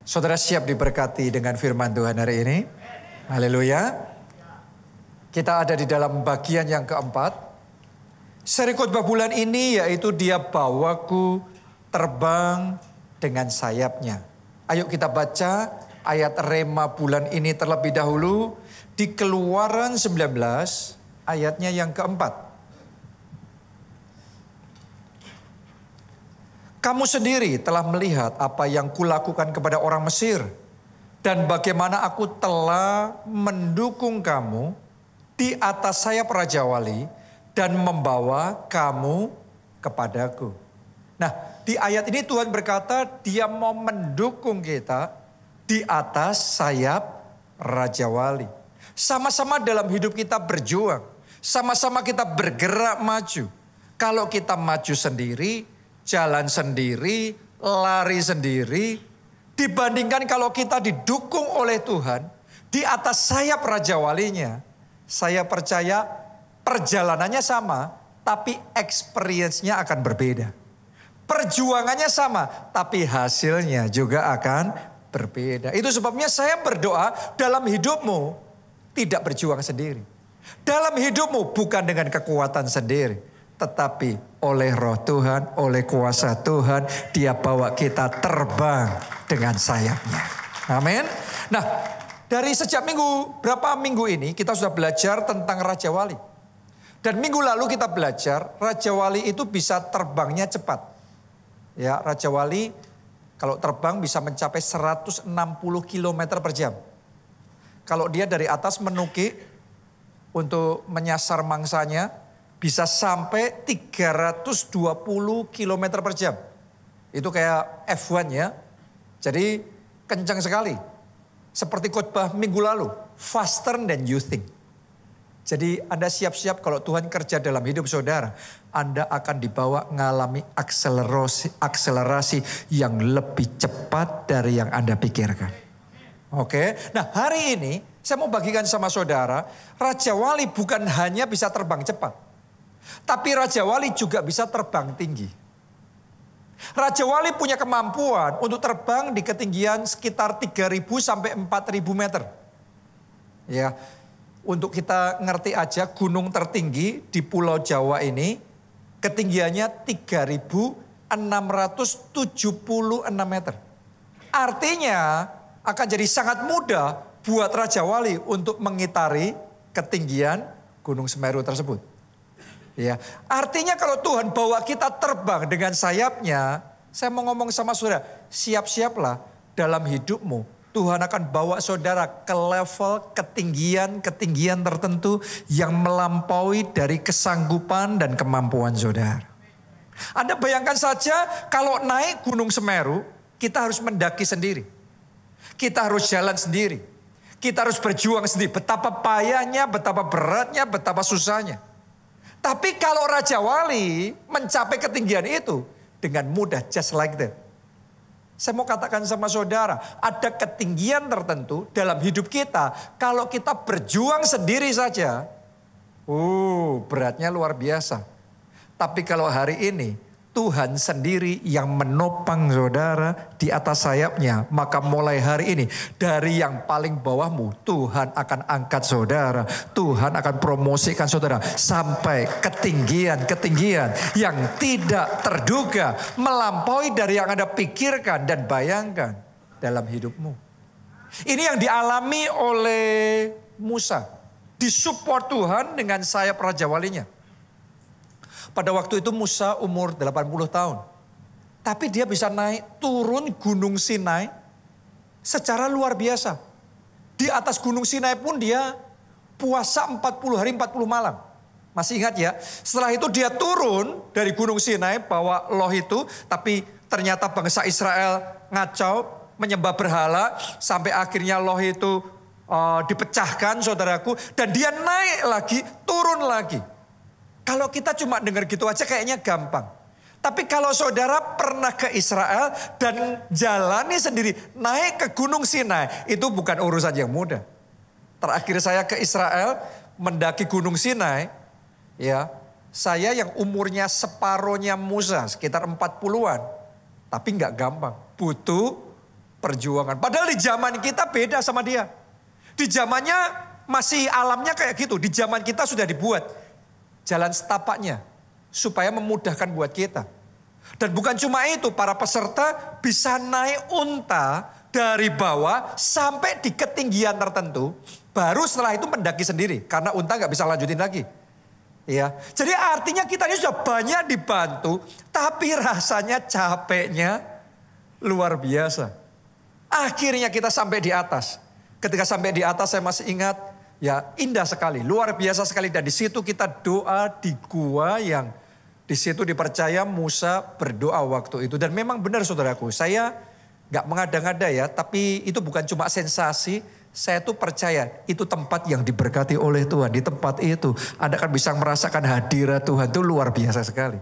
Saudara siap diberkati dengan firman Tuhan hari ini? Haleluya. Kita ada di dalam bagian yang keempat. Seri khotbah bulan ini yaitu Dia bawaku terbang dengan sayapnya. Ayo kita baca ayat rema bulan ini terlebih dahulu. Di Keluaran 19 ayatnya yang keempat. Kamu sendiri telah melihat apa yang kulakukan kepada orang Mesir. Dan bagaimana aku telah mendukung kamu di atas sayap Raja Wali dan membawa kamu kepadaku. Nah, di ayat ini Tuhan berkata Dia mau mendukung kita di atas sayap Raja Wali. Sama-sama dalam hidup kita berjuang. Sama-sama kita bergerak maju. Kalau kita maju sendiri, jalan sendiri, lari sendiri, dibandingkan kalau kita didukung oleh Tuhan di atas sayap Raja Walinya, saya percaya perjalanannya sama, tapi experience-nya akan berbeda. Perjuangannya sama, tapi hasilnya juga akan berbeda. Itu sebabnya saya berdoa dalam hidupmu tidak berjuang sendiri. Dalam hidupmu bukan dengan kekuatan sendiri. Tetapi oleh roh Tuhan, oleh kuasa Tuhan, Dia bawa kita terbang dengan sayapnya. Amin. Nah, dari sejak berapa minggu ini kita sudah belajar tentang Raja Wali. Dan minggu lalu kita belajar Raja Wali itu bisa terbangnya cepat. Ya, Raja Wali kalau terbang bisa mencapai 160 km per jam. Kalau dia dari atas menukik untuk menyasar mangsanya, bisa sampai 320 km per jam. Itu kayak F1 ya. Jadi kencang sekali. Seperti khotbah minggu lalu. Faster than you think. Jadi Anda siap-siap kalau Tuhan kerja dalam hidup saudara. Anda akan dibawa mengalami akselerasi yang lebih cepat dari yang Anda pikirkan. Oke. Nah hari ini saya mau bagikan sama saudara. Raja Wali bukan hanya bisa terbang cepat. Tapi Raja Wali juga bisa terbang tinggi. Raja Wali punya kemampuan untuk terbang di ketinggian sekitar 3.000 sampai 4.000 meter. Ya, untuk kita ngerti aja gunung tertinggi di Pulau Jawa ini ketinggiannya 3.676 meter. Artinya akan jadi sangat mudah buat Raja Wali untuk mengitari ketinggian Gunung Semeru tersebut. Ya, artinya kalau Tuhan bawa kita terbang dengan sayapnya, saya mau ngomong sama saudara, siap-siaplah dalam hidupmu. Tuhan akan bawa saudara ke level ketinggian tertentu yang melampaui dari kesanggupan dan kemampuan saudara. Anda bayangkan saja kalau naik Gunung Semeru, kita harus mendaki sendiri. Kita harus jalan sendiri. Kita harus berjuang sendiri. Betapa payahnya, betapa beratnya, betapa susahnya. Tapi kalau Raja Wali mencapai ketinggian itu dengan mudah, just like that. Saya mau katakan sama saudara, ada ketinggian tertentu dalam hidup kita. Kalau kita berjuang sendiri saja, beratnya luar biasa. Tapi kalau hari ini Tuhan sendiri yang menopang saudara di atas sayapnya. Maka mulai hari ini dari yang paling bawahmu Tuhan akan angkat saudara. Tuhan akan promosikan saudara sampai ketinggian yang tidak terduga. Melampaui dari yang Anda pikirkan dan bayangkan dalam hidupmu. Ini yang dialami oleh Musa. Disupport Tuhan dengan sayap Raja Walinya. Pada waktu itu Musa umur 80 tahun. Tapi dia bisa naik turun Gunung Sinai secara luar biasa. Di atas Gunung Sinai pun dia puasa 40 hari 40 malam. Masih ingat ya? Setelah itu dia turun dari Gunung Sinai bawa loh itu. Tapi ternyata bangsa Israel ngacau menyembah berhala. Sampai akhirnya loh itu dipecahkan saudaraku. Dan dia naik lagi turun lagi. Kalau kita cuma dengar gitu aja kayaknya gampang. Tapi kalau saudara pernah ke Israel dan jalani sendiri naik ke Gunung Sinai, itu bukan urusan yang mudah. Terakhir saya ke Israel mendaki Gunung Sinai, ya, saya yang umurnya separohnya Musa, sekitar 40-an. Tapi nggak gampang, butuh perjuangan. Padahal di zaman kita beda sama dia. Di zamannya masih alamnya kayak gitu. Di zaman kita sudah dibuat jalan setapaknya supaya memudahkan buat kita. Dan bukan cuma itu, para peserta bisa naik unta dari bawah sampai di ketinggian tertentu. Baru setelah itu mendaki sendiri karena unta nggak bisa lanjutin lagi. Ya, jadi artinya kita ini sudah banyak dibantu, tapi rasanya capeknya luar biasa. Akhirnya kita sampai di atas. Ketika sampai di atas saya masih ingat, ya indah sekali, luar biasa sekali. Dan di situ kita doa di gua yang di situ dipercaya Musa berdoa waktu itu. Dan memang benar saudaraku, saya gak mengada-ngada ya, tapi itu bukan cuma sensasi. Saya tuh percaya itu tempat yang diberkati oleh Tuhan. Di tempat itu Anda akan bisa merasakan hadirat Tuhan, itu luar biasa sekali.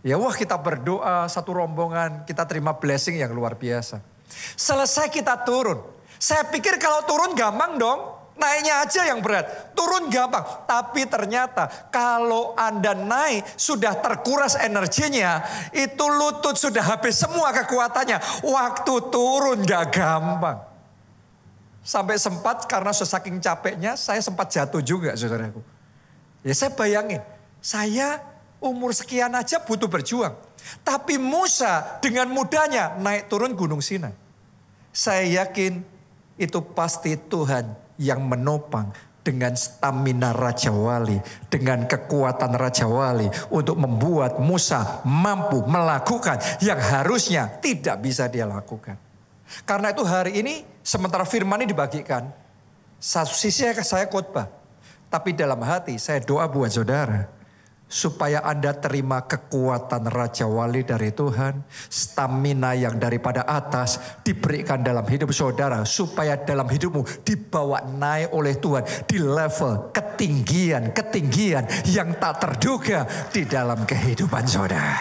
Ya wah, kita berdoa satu rombongan, kita terima blessing yang luar biasa. Selesai kita turun. Saya pikir kalau turun gampang dong, naiknya aja yang berat. Turun gampang, tapi ternyata kalau Anda naik sudah terkuras energinya, itu lutut sudah habis semua kekuatannya. Waktu turun gak gampang. Sampai sempat karena saking capeknya saya sempat jatuh juga saudaraku. Ya saya bayangin, saya umur sekian aja butuh berjuang. Tapi Musa dengan mudahnya naik turun Gunung Sinai. Saya yakin itu pasti Tuhan yang menopang dengan stamina Raja Wali, dengan kekuatan Raja Wali untuk membuat Musa mampu melakukan yang harusnya tidak bisa dia lakukan. Karena itu hari ini sementara firman ini dibagikan, satu sisi saya khotbah, tapi dalam hati saya doa buat saudara. Supaya Anda terima kekuatan Raja Wali dari Tuhan. Stamina yang daripada atas diberikan dalam hidup saudara. Supaya dalam hidupmu dibawa naik oleh Tuhan. Di level ketinggian yang tak terduga di dalam kehidupan saudara.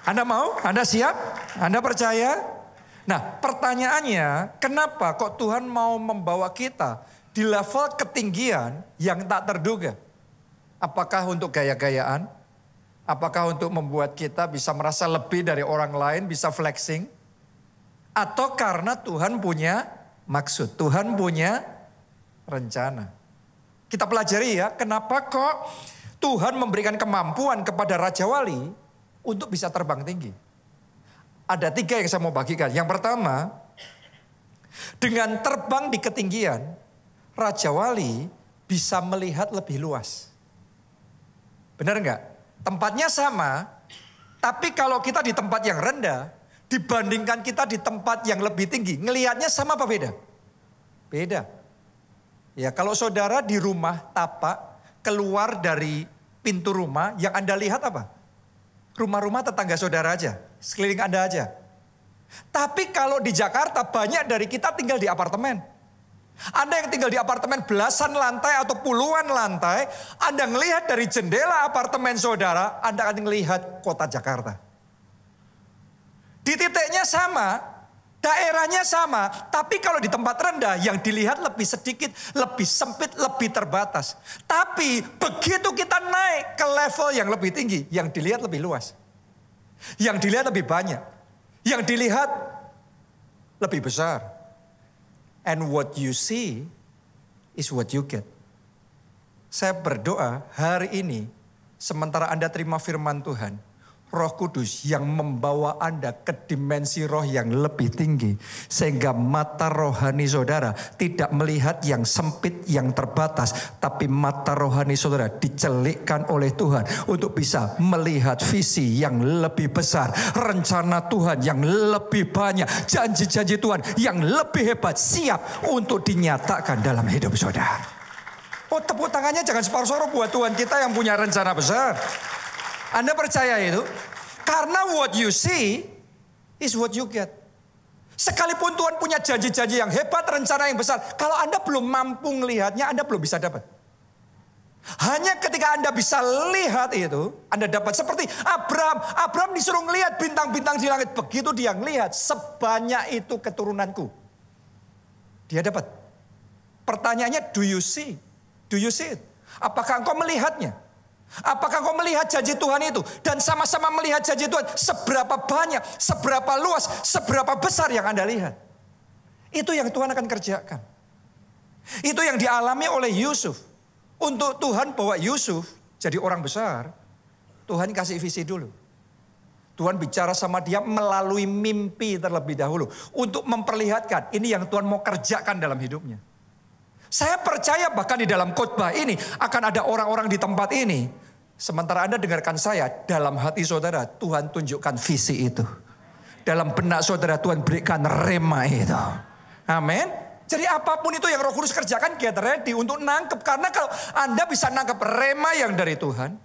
Anda mau? Anda siap? Anda percaya? Nah pertanyaannya, kenapa kok Tuhan mau membawa kita di level ketinggian yang tak terduga? Apakah untuk gaya-gayaan? Apakah untuk membuat kita bisa merasa lebih dari orang lain, bisa flexing? Atau karena Tuhan punya maksud, Tuhan punya rencana? Kita pelajari ya, kenapa kok Tuhan memberikan kemampuan kepada Raja Wali untuk bisa terbang tinggi? Ada 3 yang saya mau bagikan. Yang pertama, dengan terbang di ketinggian, Raja Wali bisa melihat lebih luas. Benar enggak? Tempatnya sama, tapi kalau kita di tempat yang rendah, dibandingkan kita di tempat yang lebih tinggi, ngelihatnya sama apa beda? Beda. Ya, kalau saudara di rumah tapak, keluar dari pintu rumah, yang Anda lihat apa? Rumah-rumah tetangga saudara aja, sekeliling Anda aja. Tapi kalau di Jakarta, banyak dari kita tinggal di apartemen. Anda yang tinggal di apartemen belasan lantai atau puluhan lantai, Anda melihat dari jendela apartemen saudara, Anda akan melihat kota Jakarta. Di titiknya sama, daerahnya sama, tapi kalau di tempat rendah yang dilihat lebih sedikit, lebih sempit, lebih terbatas. Tapi begitu kita naik ke level yang lebih tinggi, yang dilihat lebih luas. Yang dilihat lebih banyak. Yang dilihat lebih besar. And what you see is what you get. Saya berdoa hari ini, sementara Anda terima firman Tuhan, Roh Kudus yang membawa Anda ke dimensi roh yang lebih tinggi. Sehingga mata rohani saudara tidak melihat yang sempit, yang terbatas. Tapi mata rohani saudara dicelikkan oleh Tuhan untuk bisa melihat visi yang lebih besar. Rencana Tuhan yang lebih banyak. Janji-janji Tuhan yang lebih hebat siap untuk dinyatakan dalam hidup saudara. Oh, tepuk tangannya jangan separuh-separuh buat Tuhan kita yang punya rencana besar. Anda percaya itu? Karena what you see is what you get. Sekalipun Tuhan punya janji-janji yang hebat, rencana yang besar. Kalau Anda belum mampu melihatnya, Anda belum bisa dapat. Hanya ketika Anda bisa lihat itu, Anda dapat. Seperti Abraham. Abraham disuruh melihat bintang-bintang di langit. Begitu dia melihat, sebanyak itu keturunanku. Dia dapat. Pertanyaannya, do you see? Do you see it? Apakah engkau melihatnya? Apakah kau melihat janji Tuhan itu? Dan sama-sama melihat janji Tuhan. Seberapa banyak, seberapa luas, seberapa besar yang Anda lihat. Itu yang Tuhan akan kerjakan. Itu yang dialami oleh Yusuf. Untuk Tuhan bawa Yusuf jadi orang besar, Tuhan kasih visi dulu. Tuhan bicara sama dia melalui mimpi terlebih dahulu. Untuk memperlihatkan ini yang Tuhan mau kerjakan dalam hidupnya. Saya percaya bahkan di dalam khotbah ini akan ada orang-orang di tempat ini. Sementara Anda dengarkan saya, dalam hati saudara Tuhan tunjukkan visi itu. Dalam benak saudara Tuhan berikan rema itu. Amin. Jadi apapun itu yang Roh Kudus kerjakan, get ready untuk nangkep. Karena kalau Anda bisa nangkep rema yang dari Tuhan,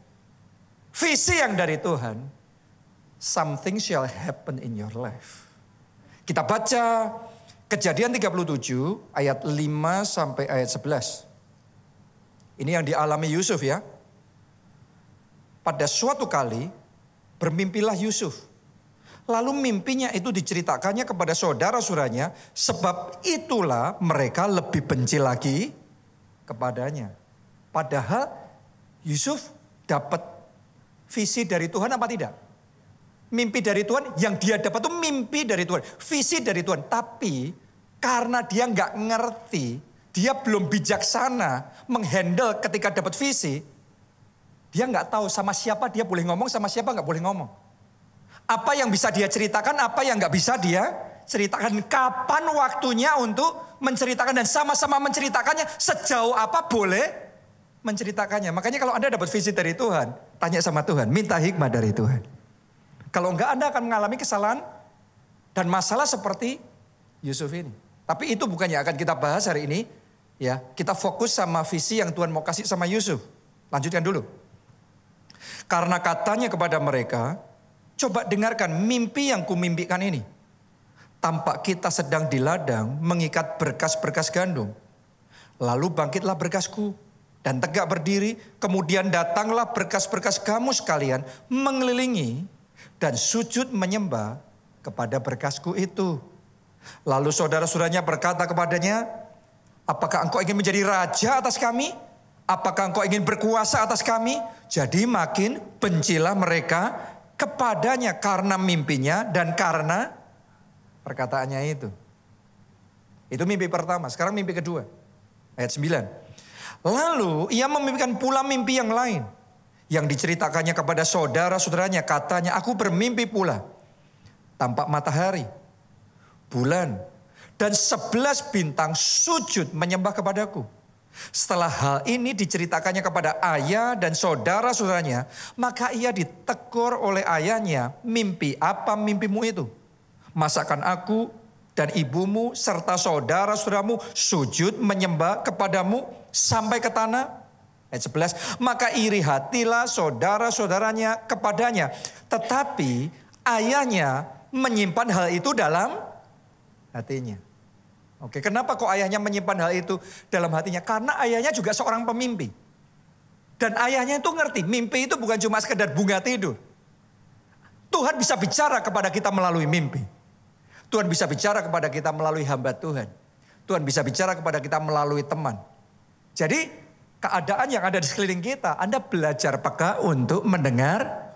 visi yang dari Tuhan, something shall happen in your life. Kita baca Kejadian 37 ayat 5 sampai ayat 11. Ini yang dialami Yusuf ya. Pada suatu kali bermimpilah Yusuf. Lalu mimpinya itu diceritakannya kepada saudara-saudaranya. Sebab itulah mereka lebih benci lagi kepadanya. Padahal Yusuf dapat visi dari Tuhan apa tidak? Mimpi dari Tuhan, yang dia dapat itu mimpi dari Tuhan. Visi dari Tuhan. Tapi karena dia nggak ngerti, dia belum bijaksana menghandle ketika dapat visi. Dia nggak tahu sama siapa dia boleh ngomong, sama siapa nggak boleh ngomong. Apa yang bisa dia ceritakan, apa yang nggak bisa dia ceritakan. Kapan waktunya untuk menceritakan dan sama-sama menceritakannya. Sejauh apa boleh menceritakannya. Makanya kalau Anda dapat visi dari Tuhan, tanya sama Tuhan, minta hikmah dari Tuhan. Kalau enggak Anda akan mengalami kesalahan dan masalah seperti Yusuf ini. Tapi itu bukan yang akan kita bahas hari ini. Ya, kita fokus sama visi yang Tuhan mau kasih sama Yusuf. Lanjutkan dulu. Karena katanya kepada mereka, coba dengarkan mimpi yang kumimpikan ini. Tampak kita sedang di ladang mengikat berkas-berkas gandum. Lalu bangkitlah berkasku dan tegak berdiri. Kemudian datanglah berkas-berkas kamu sekalian mengelilingi dan sujud menyembah kepada berkasku itu. Lalu saudara-saudaranya berkata kepadanya, apakah engkau ingin menjadi raja atas kami? Apakah engkau ingin berkuasa atas kami? Jadi makin bencilah mereka kepadanya karena mimpinya dan karena perkataannya itu. Itu mimpi pertama. Sekarang mimpi kedua. Ayat 9. Lalu ia memimpikan pula mimpi yang lain. Yang diceritakannya kepada saudara-saudaranya, katanya, aku bermimpi pula. Tampak matahari, bulan, dan 11 bintang sujud menyembah kepadaku. Setelah hal ini diceritakannya kepada ayah dan saudara-saudaranya, maka ia ditegur oleh ayahnya, mimpi apa mimpimu itu? Masakan aku dan ibumu serta saudara-saudaramu sujud menyembah kepadamu sampai ke tanah? Ayat 11, maka iri hatilah saudara-saudaranya kepadanya. Tetapi ayahnya menyimpan hal itu dalam hatinya. Oke, kenapa kok ayahnya menyimpan hal itu dalam hatinya? Karena ayahnya juga seorang pemimpi. Dan ayahnya itu ngerti, mimpi itu bukan cuma sekedar bunga tidur. Tuhan bisa bicara kepada kita melalui mimpi. Tuhan bisa bicara kepada kita melalui hamba Tuhan. Tuhan bisa bicara kepada kita melalui teman. Jadi keadaan yang ada di sekeliling kita, Anda belajar peka untuk mendengar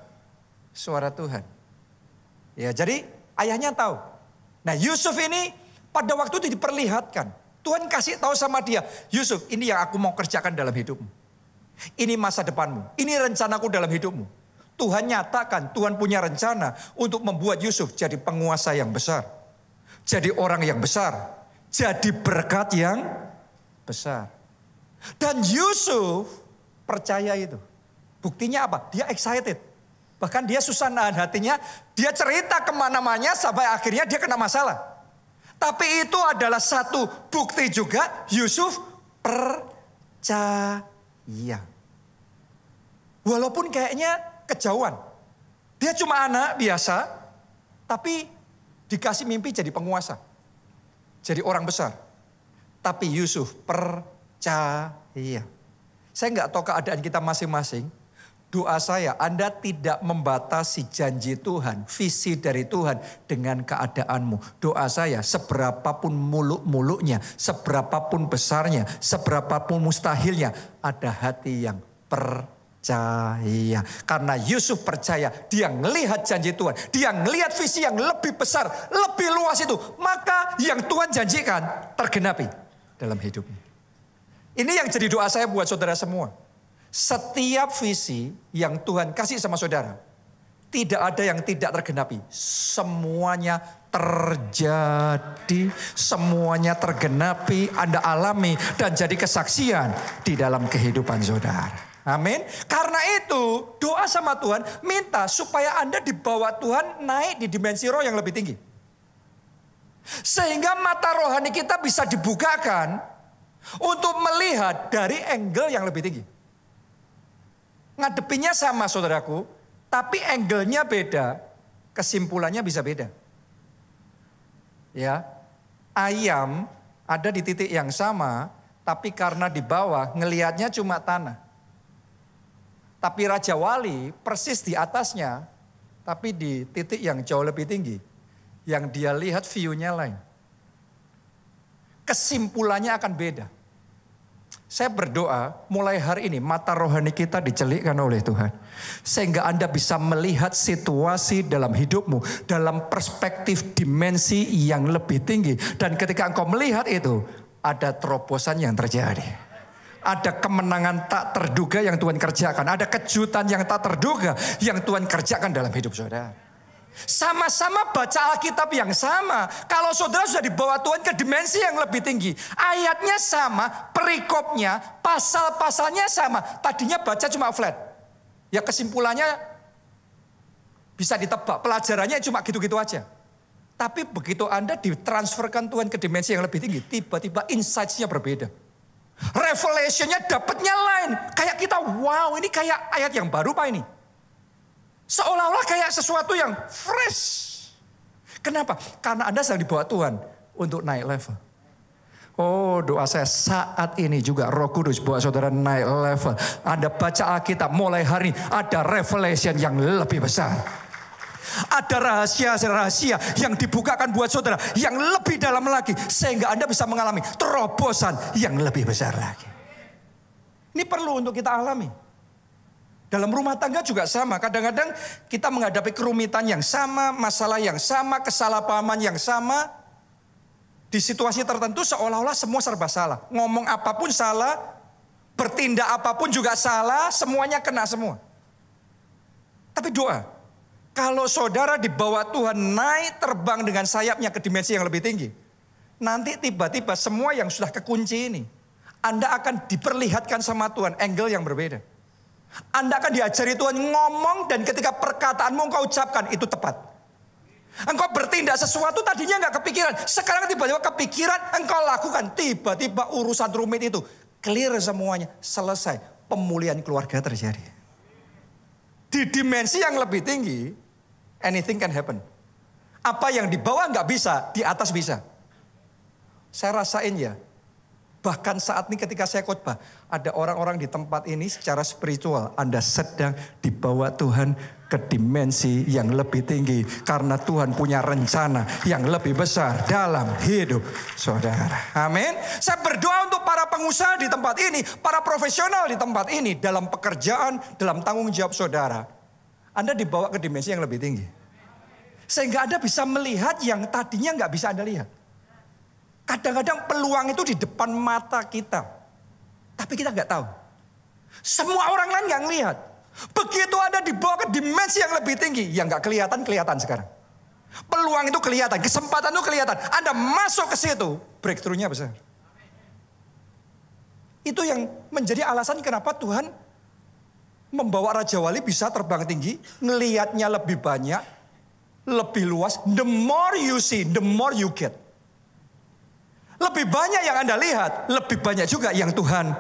suara Tuhan. Ya, jadi ayahnya tahu. Nah, Yusuf ini pada waktu itu diperlihatkan. Tuhan kasih tahu sama dia, Yusuf, ini yang aku mau kerjakan dalam hidupmu. Ini masa depanmu, ini rencanaku dalam hidupmu. Tuhan nyatakan, Tuhan punya rencana untuk membuat Yusuf jadi penguasa yang besar. Jadi orang yang besar, jadi berkat yang besar. Dan Yusuf percaya itu. Buktinya apa? Dia excited. Bahkan dia susah nahan hatinya. Dia cerita kemana-mana sampai akhirnya dia kena masalah. Tapi itu adalah satu bukti juga Yusuf percaya. Walaupun kayaknya kejauhan. Dia cuma anak biasa. Tapi dikasih mimpi jadi penguasa. Jadi orang besar. Tapi Yusuf percaya. Saya nggak tahu keadaan kita masing-masing. Doa saya, Anda tidak membatasi janji Tuhan, visi dari Tuhan dengan keadaanmu. Doa saya, seberapapun muluk-muluknya, seberapapun besarnya, seberapapun mustahilnya, ada hati yang percaya. percaya. Karena Yusuf percaya, dia ngelihat janji Tuhan. Dia ngelihat visi yang lebih besar, lebih luas itu. Maka yang Tuhan janjikan tergenapi dalam hidupnya. Ini yang jadi doa saya buat saudara semua. Setiap visi yang Tuhan kasih sama saudara, tidak ada yang tidak tergenapi. Semuanya terjadi, semuanya tergenapi, Anda alami dan jadi kesaksian di dalam kehidupan saudara. Amin. Karena itu doa sama Tuhan, minta supaya Anda dibawa Tuhan naik di dimensi roh yang lebih tinggi. Sehingga mata rohani kita bisa dibukakan untuk melihat dari angle yang lebih tinggi. Ngadepinnya sama saudaraku, tapi angle-nya beda, kesimpulannya bisa beda. Ya, ayam ada di titik yang sama, tapi karena di bawah ngelihatnya cuma tanah. Tapi Raja Wali persis di atasnya, tapi di titik yang jauh lebih tinggi. Yang dia lihat view-nya lain. Kesimpulannya akan beda. Saya berdoa mulai hari ini mata rohani kita dicelikkan oleh Tuhan. Sehingga Anda bisa melihat situasi dalam hidupmu dalam perspektif dimensi yang lebih tinggi. Dan ketika engkau melihat itu, ada terobosan yang terjadi. Ada kemenangan tak terduga yang Tuhan kerjakan. Ada kejutan yang tak terduga yang Tuhan kerjakan dalam hidup saudara. Sama-sama baca Alkitab yang sama. Kalau saudara sudah dibawa Tuhan ke dimensi yang lebih tinggi. Ayatnya sama, perikopnya, pasal-pasalnya sama. Tadinya baca cuma flat. Ya kesimpulannya bisa ditebak. Pelajarannya cuma gitu-gitu aja. Tapi begitu Anda ditransferkan Tuhan ke dimensi yang lebih tinggi. Tiba-tiba insights-nya berbeda. Revelation-nya dapatnya lain. Kayak kita, wow ini kayak ayat yang baru Pak ini. Seolah-olah kayak sesuatu yang fresh. Kenapa? Karena Anda sedang dibawa Tuhan untuk naik level. Oh doa saya saat ini juga Roh Kudus bawa saudara naik level. Anda baca Alkitab mulai hari ini ada revelation yang lebih besar. Ada rahasia-rahasia yang dibukakan buat saudara yang lebih dalam lagi. Sehingga Anda bisa mengalami terobosan yang lebih besar lagi. Ini perlu untuk kita alami. Dalam rumah tangga juga sama. Kadang-kadang kita menghadapi kerumitan yang sama, masalah yang sama, kesalahpahaman yang sama. Di situasi tertentu seolah-olah semua serba salah. Ngomong apapun salah, bertindak apapun juga salah, semuanya kena semua. Tapi doa, kalau saudara dibawa Tuhan naik terbang dengan sayapnya ke dimensi yang lebih tinggi. Nanti tiba-tiba semua yang sudah kekunci ini, Anda akan diperlihatkan sama Tuhan angle yang berbeda. Anda akan diajari Tuhan ngomong dan ketika perkataanmu engkau ucapkan itu tepat. Engkau bertindak sesuatu tadinya enggak kepikiran. Sekarang tiba-tiba kepikiran engkau lakukan. Tiba-tiba urusan rumit itu clear semuanya. Selesai. Pemulihan keluarga terjadi. Di dimensi yang lebih tinggi anything can happen. Apa yang di bawah enggak bisa, di atas bisa. Saya rasain ya. Bahkan saat ini ketika saya khotbah, ada orang-orang di tempat ini secara spiritual. Anda sedang dibawa Tuhan ke dimensi yang lebih tinggi. Karena Tuhan punya rencana yang lebih besar dalam hidup saudara. Amin. Saya berdoa untuk para pengusaha di tempat ini, para profesional di tempat ini. Dalam pekerjaan, dalam tanggung jawab saudara. Anda dibawa ke dimensi yang lebih tinggi. Sehingga Anda bisa melihat yang tadinya nggak bisa Anda lihat. Kadang-kadang peluang itu di depan mata kita. Tapi kita nggak tahu. Semua orang lain nggak ngelihat. Begitu Anda dibawa ke dimensi yang lebih tinggi. Yang nggak kelihatan, kelihatan sekarang. Peluang itu kelihatan, kesempatan itu kelihatan. Anda masuk ke situ, breakthrough-nya besar. Itu yang menjadi alasan kenapa Tuhan membawa Raja Wali bisa terbang tinggi. Ngelihatnya lebih banyak, lebih luas. The more you see, the more you get. Lebih banyak yang Anda lihat, lebih banyak juga yang Tuhan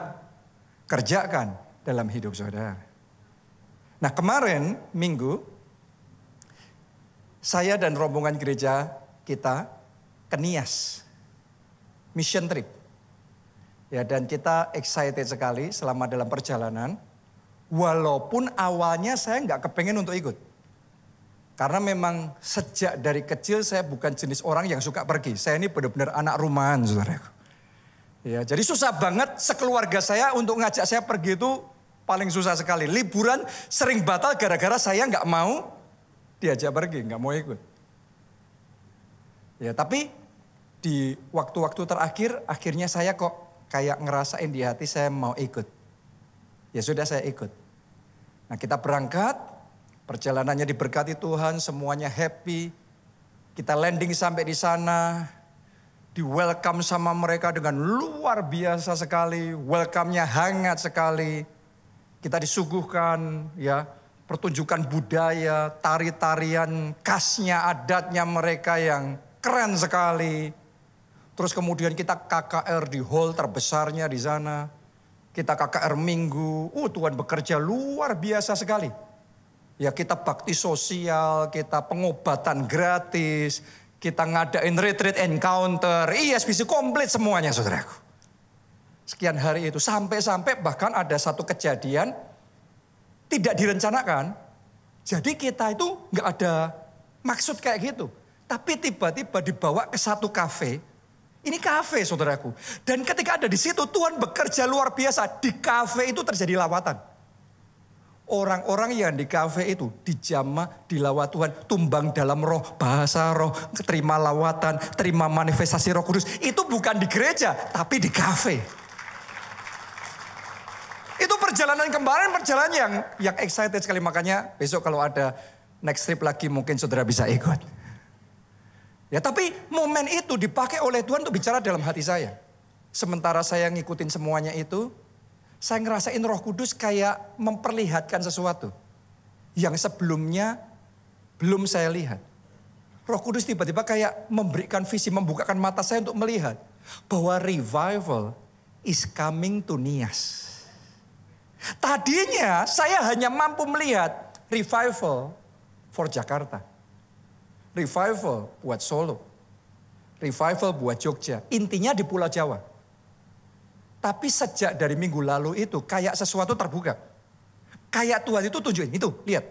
kerjakan dalam hidup saudara. Nah kemarin minggu, saya dan rombongan gereja kita ke Nias, mission trip. Ya, dan kita excited sekali selama dalam perjalanan. Walaupun awalnya saya nggak kepengen untuk ikut. Karena memang sejak dari kecil saya bukan jenis orang yang suka pergi. Saya ini benar-benar anak rumahan, saudaraku. Ya, jadi susah banget sekeluarga saya untuk ngajak saya pergi itu paling susah sekali. Liburan sering batal gara-gara saya nggak mau diajak pergi, nggak mau ikut. Ya, tapi di waktu-waktu terakhir, akhirnya saya kok kayak ngerasain di hati saya mau ikut. Ya sudah, saya ikut. Nah, kita berangkat, perjalanannya diberkati Tuhan, semuanya happy. Kita landing sampai di sana, di welcome sama mereka dengan luar biasa sekali. Welcome-nya hangat sekali. Kita disuguhkan ya pertunjukan budaya, tari-tarian khasnya, adatnya mereka yang keren sekali. Terus kemudian kita KKR di hall terbesarnya di sana. Kita KKR minggu, Tuhan bekerja luar biasa sekali. Ya, kita bakti sosial, kita pengobatan gratis, kita ngadain retreat encounter, ISBC komplit semuanya saudaraku. Sekian hari itu, sampai-sampai bahkan ada satu kejadian tidak direncanakan. Jadi kita itu nggak ada maksud kayak gitu. Tapi tiba-tiba dibawa ke satu kafe. Ini kafe saudaraku. Dan ketika ada di situ Tuhan bekerja luar biasa. Di kafe itu terjadi lawatan. Orang-orang yang di kafe itu dijamah, dilawat Tuhan, tumbang dalam roh, bahasa roh, terima lawatan, terima manifestasi Roh Kudus. Itu bukan di gereja, tapi di kafe. Itu perjalanan kemarin, perjalanan yang excited sekali. Makanya besok kalau ada next trip lagi mungkin saudara bisa ikut. Ya, tapi momen itu dipakai oleh Tuhan untuk bicara dalam hati saya. Sementara saya ngikutin semuanya itu, saya ngerasain Roh Kudus kayak memperlihatkan sesuatu yang sebelumnya belum saya lihat. Roh Kudus tiba-tiba kayak memberikan visi, membukakan mata saya untuk melihat bahwa revival is coming to Nias. Tadinya saya hanya mampu melihat revival for Jakarta. Revival buat Solo. Revival buat Jogja. Intinya di Pulau Jawa. Tapi sejak dari minggu lalu itu kayak sesuatu terbuka. Kayak Tuhan itu tunjukin, itu lihat.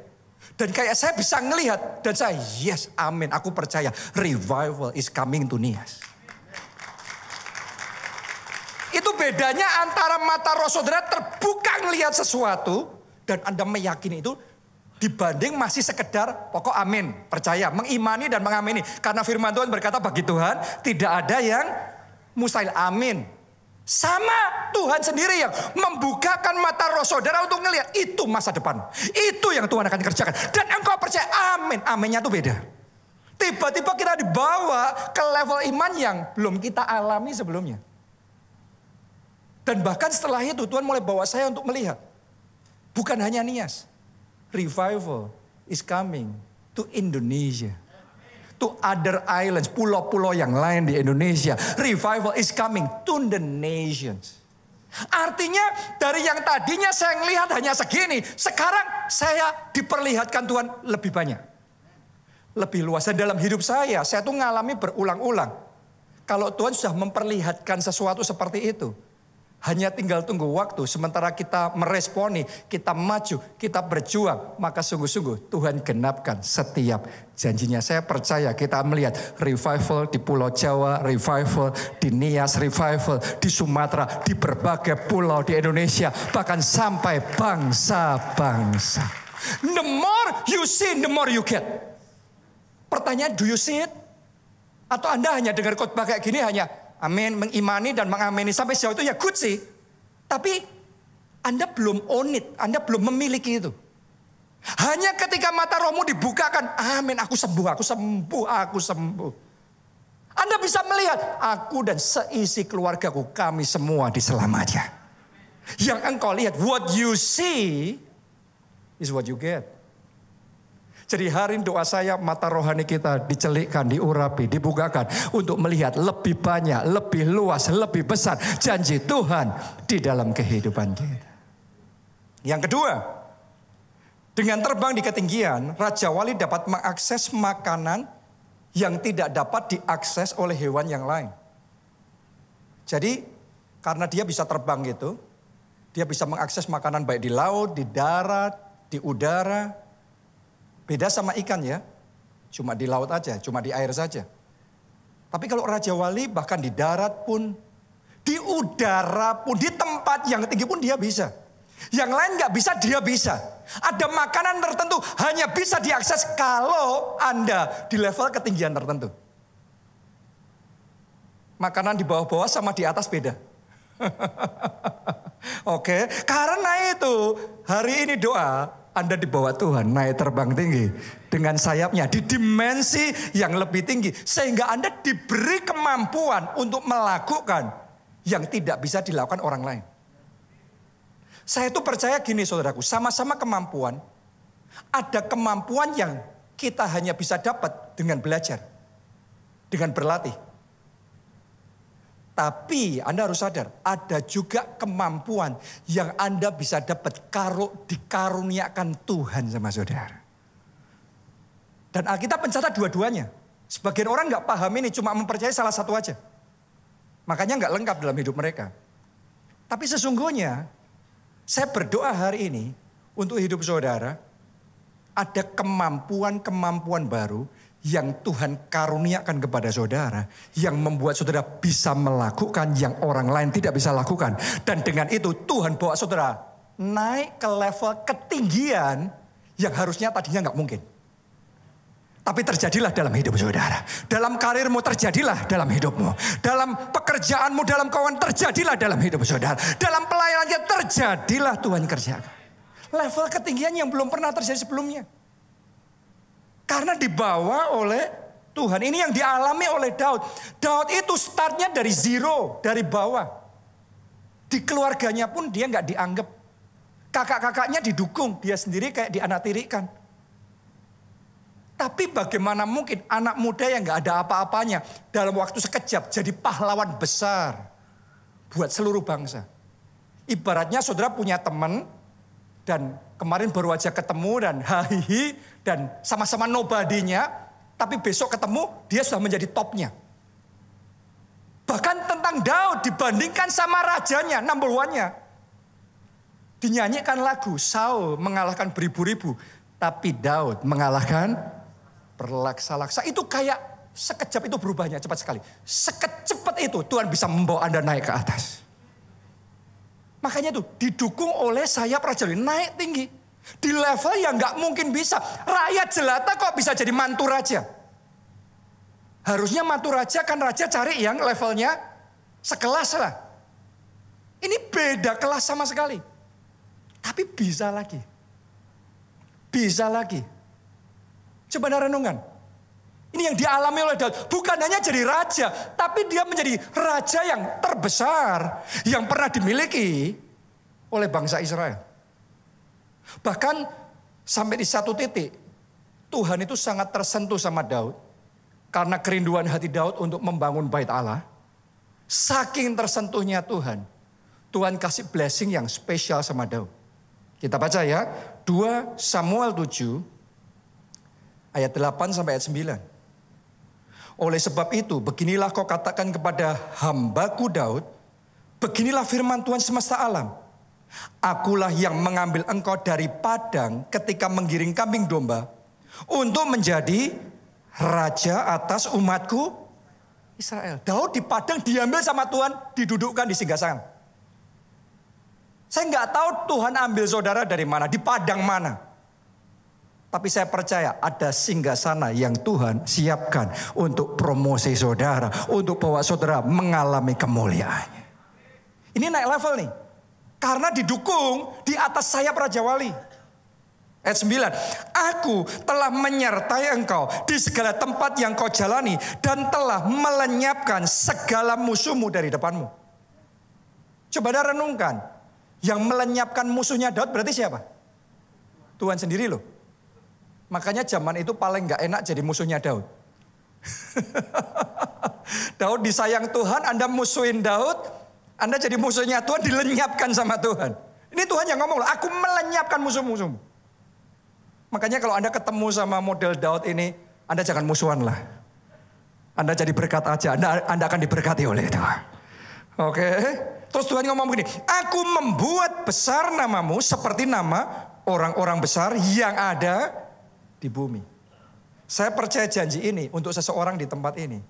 Dan kayak saya bisa ngelihat. Dan saya yes, amin, aku percaya. Revival is coming to Nias. Itu bedanya antara mata roh saudara terbuka ngelihat sesuatu. Dan Anda meyakini itu. Dibanding masih sekedar pokok amin, percaya, mengimani dan mengamini. Karena firman Tuhan berkata bagi Tuhan tidak ada yang mustahil, amin. Sama Tuhan sendiri yang membukakan mata roh saudara untuk ngelihat itu masa depan. Itu yang Tuhan akan kerjakan. Dan engkau percaya, amin. Aminnya itu beda. Tiba-tiba kita dibawa ke level iman yang belum kita alami sebelumnya. Dan bahkan setelah itu Tuhan mulai bawa saya untuk melihat. Bukan hanya Nias. Revival is coming to Indonesia. To other islands, pulau-pulau yang lain di Indonesia. Revival is coming to the nations. Artinya dari yang tadinya saya melihat hanya segini. Sekarang saya diperlihatkan Tuhan lebih banyak. Lebih luas. Dan dalam hidup saya tuh ngalami berulang-ulang. Kalau Tuhan sudah memperlihatkan sesuatu seperti itu. Hanya tinggal tunggu waktu, sementara kita meresponi, kita maju, kita berjuang. Maka sungguh-sungguh Tuhan genapkan setiap janjinya. Saya percaya kita melihat revival di Pulau Jawa, revival di Nias, revival di Sumatera, di berbagai pulau di Indonesia. Bahkan sampai bangsa-bangsa. The more you see, the more you get. Pertanyaan, do you see it? Atau Anda hanya dengar khotbah kayak gini hanya amin, mengimani dan mengamini. Sampai sejauh itu ya good sih. Tapi Anda belum own it. Anda belum memiliki itu. Hanya ketika mata rohmu dibukakan. Amin, aku sembuh, aku sembuh, aku sembuh. Anda bisa melihat. Aku dan seisi keluargaku, kami semua diselamatkan. Yang engkau lihat, what you see is what you get. Jadi hari ini doa saya mata rohani kita dicelikkan, diurapi, dibukakan. Untuk melihat lebih banyak, lebih luas, lebih besar janji Tuhan di dalam kehidupan kita. Yang kedua, dengan terbang di ketinggian, Raja Wali dapat mengakses makanan yang tidak dapat diakses oleh hewan yang lain. Jadi karena dia bisa terbang gitu, dia bisa mengakses makanan baik di laut, di darat, di udara. Beda sama ikan ya, cuma di laut aja, cuma di air saja. Tapi kalau Raja Wali bahkan di darat pun, di udara pun, di tempat yang tinggi pun dia bisa. Yang lain nggak bisa, dia bisa. Ada makanan tertentu hanya bisa diakses kalau Anda di level ketinggian tertentu. Makanan di bawah-bawah sama di atas beda. Oke, karena itu hari ini doa Anda di bawah Tuhan, naik terbang tinggi dengan sayapnya di dimensi yang lebih tinggi. Sehingga Anda diberi kemampuan untuk melakukan yang tidak bisa dilakukan orang lain. Saya itu percaya gini saudaraku, sama-sama kemampuan. Ada kemampuan yang kita hanya bisa dapat dengan belajar. Dengan berlatih. Tapi Anda harus sadar, ada juga kemampuan yang Anda bisa dapat kalau dikaruniakan Tuhan sama saudara. Dan Alkitab mencatat dua-duanya. Sebagian orang nggak paham ini, cuma mempercayai salah satu aja. Makanya nggak lengkap dalam hidup mereka. Tapi sesungguhnya, saya berdoa hari ini untuk hidup saudara, ada kemampuan-kemampuan baru yang Tuhan karuniakan kepada saudara, yang membuat saudara bisa melakukan yang orang lain tidak bisa lakukan. Dan dengan itu Tuhan bawa saudara naik ke level ketinggian yang harusnya tadinya nggak mungkin. Tapi terjadilah dalam hidup saudara. Dalam karirmu terjadilah dalam hidupmu. Dalam pekerjaanmu, dalam kawan terjadilah dalam hidup saudara. Dalam pelayanannya terjadilah Tuhan kerjakan. Level ketinggian yang belum pernah terjadi sebelumnya. Karena dibawa oleh Tuhan. Ini yang dialami oleh Daud. Daud itu startnya dari zero, dari bawah. Di keluarganya pun dia nggak dianggap. Kakak-kakaknya didukung, dia sendiri kayak dianaktirikan. Tapi bagaimana mungkin anak muda yang gak ada apa-apanya dalam waktu sekejap jadi pahlawan besar buat seluruh bangsa. Ibaratnya saudara punya teman dan kemarin baru aja ketemu dan hahihi dan sama-sama nobody-nya, tapi besok ketemu dia sudah menjadi topnya. Bahkan tentang Daud dibandingkan sama rajanya, number one-nya. Dinyanyikan lagu, Saul mengalahkan beribu-ribu, tapi Daud mengalahkan berlaksa-laksa. Itu kayak sekejap itu berubahnya cepat sekali. Sekecepat itu Tuhan bisa membawa Anda naik ke atas. Makanya itu didukung oleh sayap raja naik tinggi. Di level yang gak mungkin bisa. Rakyat jelata kok bisa jadi mantu raja. Harusnya mantu raja kan raja cari yang levelnya sekelas lah. Ini beda kelas sama sekali. Tapi bisa lagi. Bisa lagi. Coba Anda renungkan. Ini yang dialami oleh Daud. Bukan hanya jadi raja. Tapi dia menjadi raja yang terbesar. Yang pernah dimiliki oleh bangsa Israel. Bahkan sampai di satu titik. Tuhan itu sangat tersentuh sama Daud. Karena kerinduan hati Daud untuk membangun bait Allah. Saking tersentuhnya Tuhan. Tuhan kasih blessing yang spesial sama Daud. Kita baca ya. 2 Samuel 7. Ayat 8 sampai ayat 9. Oleh sebab itu, beginilah kau katakan kepada hambaku Daud, beginilah firman Tuhan semesta alam. Akulah yang mengambil engkau dari padang ketika menggiring kambing domba, untuk menjadi raja atas umatku Israel. Daud di padang diambil sama Tuhan, didudukkan di singgasana. Saya nggak tahu Tuhan ambil saudara dari mana, di padang mana. Tapi saya percaya ada singgasana yang Tuhan siapkan untuk promosi saudara. Untuk bawa saudara mengalami kemuliaannya. Ini naik level nih. Karena didukung di atas sayap Raja Wali. Ayat 9. Aku telah menyertai engkau di segala tempat yang kau jalani. Dan telah melenyapkan segala musuhmu dari depanmu. Coba Anda renungkan. Yang melenyapkan musuhnya Daud berarti siapa? Tuhan sendiri loh. Makanya zaman itu paling gak enak jadi musuhnya Daud. Daud disayang Tuhan, Anda musuhin Daud, Anda jadi musuhnya Tuhan, dilenyapkan sama Tuhan. Ini Tuhan yang ngomong, aku melenyapkan musuh-musuhmu. Makanya kalau Anda ketemu sama model Daud ini, Anda jangan musuhan lah. Anda jadi berkat aja, Anda akan diberkati oleh Tuhan. Oke. Terus Tuhan ngomong begini, aku membuat besar namamu seperti nama orang-orang besar yang ada di bumi. Saya percaya janji ini untuk seseorang di tempat ini.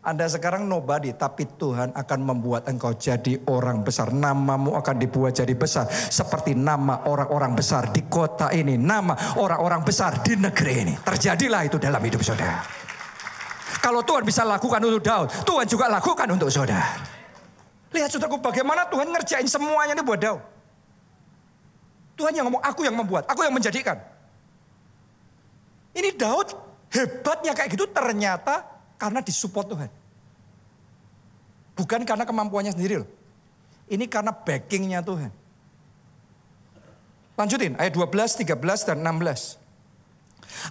Anda sekarang nobody, tapi Tuhan akan membuat engkau jadi orang besar. Namamu akan dibuat jadi besar. Seperti nama orang-orang besar di kota ini. Nama orang-orang besar di negeri ini. Terjadilah itu dalam hidup saudara. Kalau Tuhan bisa lakukan untuk Daud, Tuhan juga lakukan untuk saudara. Lihat saudaraku, bagaimana Tuhan ngerjain semuanya ini buat Daud. Tuhan yang ngomong, aku yang membuat, aku yang menjadikan. Ini Daud hebatnya kayak gitu ternyata karena disupport Tuhan. Bukan karena kemampuannya sendiri loh. Ini karena backingnya Tuhan. Lanjutin ayat 12, 13, dan 16.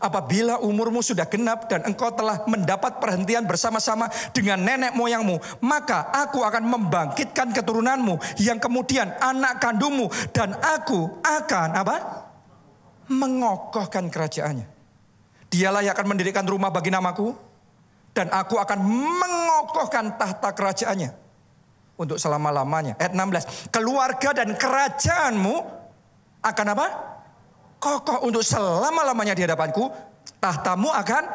Apabila umurmu sudah genap dan engkau telah mendapat perhentian bersama-sama dengan nenek moyangmu, maka aku akan membangkitkan keturunanmu yang kemudian anak kandungmu, dan aku akan mengokohkan kerajaannya. Dialah yang akan mendirikan rumah bagi namaku, dan aku akan mengokohkan tahta kerajaannya untuk selama-lamanya. Ayat 16. Keluarga dan kerajaanmu akan kokoh untuk selama-lamanya di hadapanku. Tahtamu akan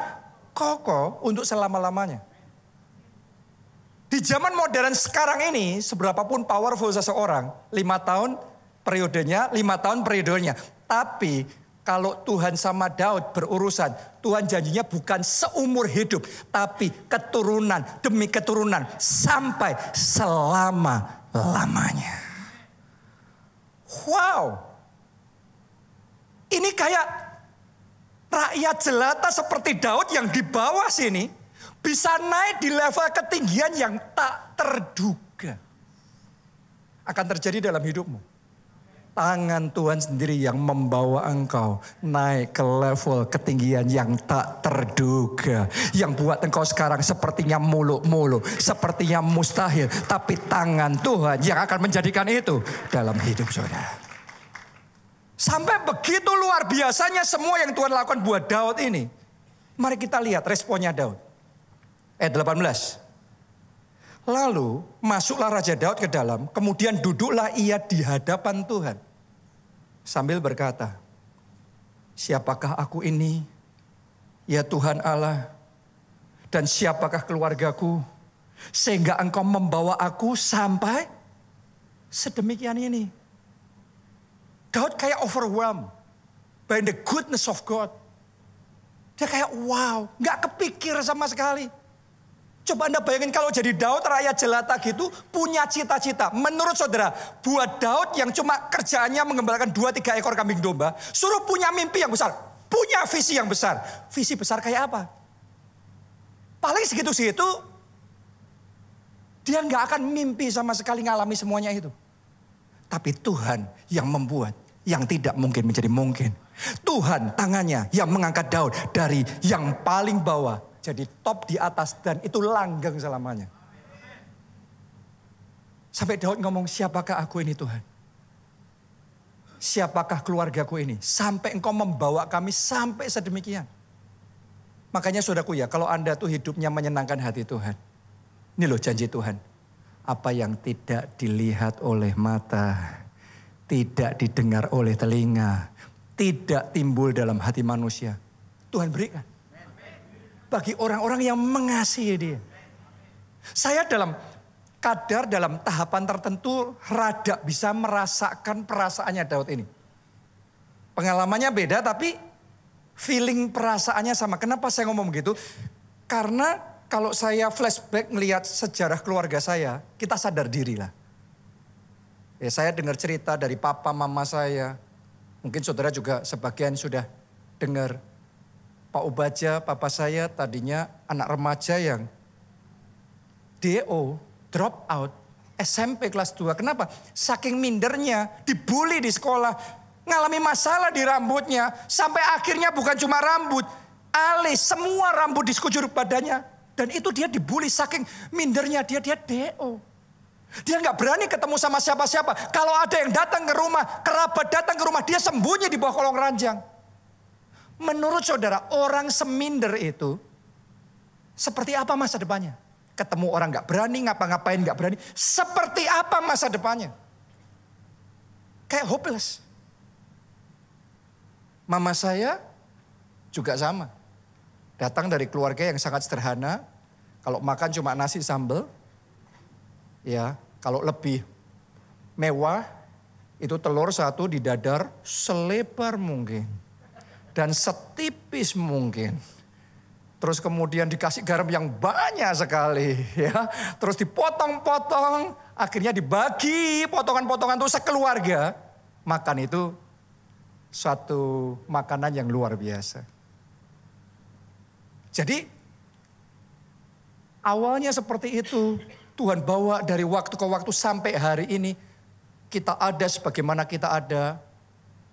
kokoh untuk selama-lamanya. Di zaman modern sekarang ini, seberapapun powerful seseorang, 5 tahun periodenya, 5 tahun periodenya. Tapi kalau Tuhan sama Daud berurusan, Tuhan janjinya bukan seumur hidup, tapi keturunan demi keturunan sampai selama-lamanya. Wow. Ini kayak rakyat jelata seperti Daud yang di bawah sini bisa naik di level ketinggian yang tak terduga. Akan terjadi dalam hidupmu. Tangan Tuhan sendiri yang membawa engkau naik ke level ketinggian yang tak terduga. Yang buat engkau sekarang sepertinya muluk-muluk, sepertinya mustahil. Tapi tangan Tuhan yang akan menjadikan itu dalam hidup saudara. Sampai begitu luar biasanya semua yang Tuhan lakukan buat Daud ini. Mari kita lihat responnya Daud. Ayat 18. Lalu masuklah Raja Daud ke dalam, kemudian duduklah ia di hadapan Tuhan. Sambil berkata, siapakah aku ini, ya Tuhan Allah, dan siapakah keluargaku, sehingga engkau membawa aku sampai sedemikian ini. Daud kayak overwhelmed by the goodness of God. Dia kayak wow, gak kepikir sama sekali. Coba Anda bayangin kalau jadi Daud rakyat jelata gitu punya cita-cita. Menurut saudara, buat Daud yang cuma kerjaannya mengembalakan 2-3 ekor kambing domba, suruh punya mimpi yang besar, punya visi yang besar. Visi besar kayak apa? Paling segitu-segitu, dia nggak akan mimpi sama sekali ngalami semuanya itu. Tapi Tuhan yang membuat yang tidak mungkin menjadi mungkin. Tuhan tangannya yang mengangkat Daud dari yang paling bawah jadi top di atas dan itu langgeng selamanya. Sampai Daud ngomong, siapakah aku ini Tuhan? Siapakah keluargaku ini? Sampai engkau membawa kami sampai sedemikian. Makanya saudaraku ya, kalau Anda tuh hidupnya menyenangkan hati Tuhan. Ini loh janji Tuhan. Apa yang tidak dilihat oleh mata, tidak didengar oleh telinga, tidak timbul dalam hati manusia, Tuhan berikan. Bagi orang-orang yang mengasihi dia. Saya dalam tahapan tertentu rada bisa merasakan perasaannya Daud ini. Pengalamannya beda tapi feeling perasaannya sama. Kenapa saya ngomong begitu? Karena kalau saya flashback melihat sejarah keluarga saya, kita sadar diri lah. Ya, saya dengar cerita dari papa mama saya. Mungkin saudara juga sebagian sudah dengar. Pak Ubaja, papa saya tadinya anak remaja yang DO, drop out, SMP kelas 2. Kenapa? Saking mindernya, dibully di sekolah, ngalami masalah di rambutnya, sampai akhirnya bukan cuma rambut, alis, semua rambut di sekujur badannya. Dan itu dia dibully, saking mindernya dia DO. Dia nggak berani ketemu sama siapa-siapa. Kalau ada yang datang ke rumah, kerabat datang ke rumah, dia sembunyi di bawah kolong ranjang. Menurut saudara, orang seminder itu seperti apa masa depannya? Ketemu orang gak berani, ngapa-ngapain gak berani. Seperti apa masa depannya? Kayak hopeless. Mama saya juga sama. Datang dari keluarga yang sangat sederhana. Kalau makan cuma nasi sambal, ya kalau lebih mewah itu telur satu didadar selebar mungkin dan setipis mungkin. Terus kemudian dikasih garam yang banyak sekali, ya. Terus dipotong-potong, akhirnya dibagi potongan-potongan untuk sekeluarga. Makan itu suatu makanan yang luar biasa. Jadi awalnya seperti itu, Tuhan bawa dari waktu ke waktu sampai hari ini. Kita ada sebagaimana kita ada.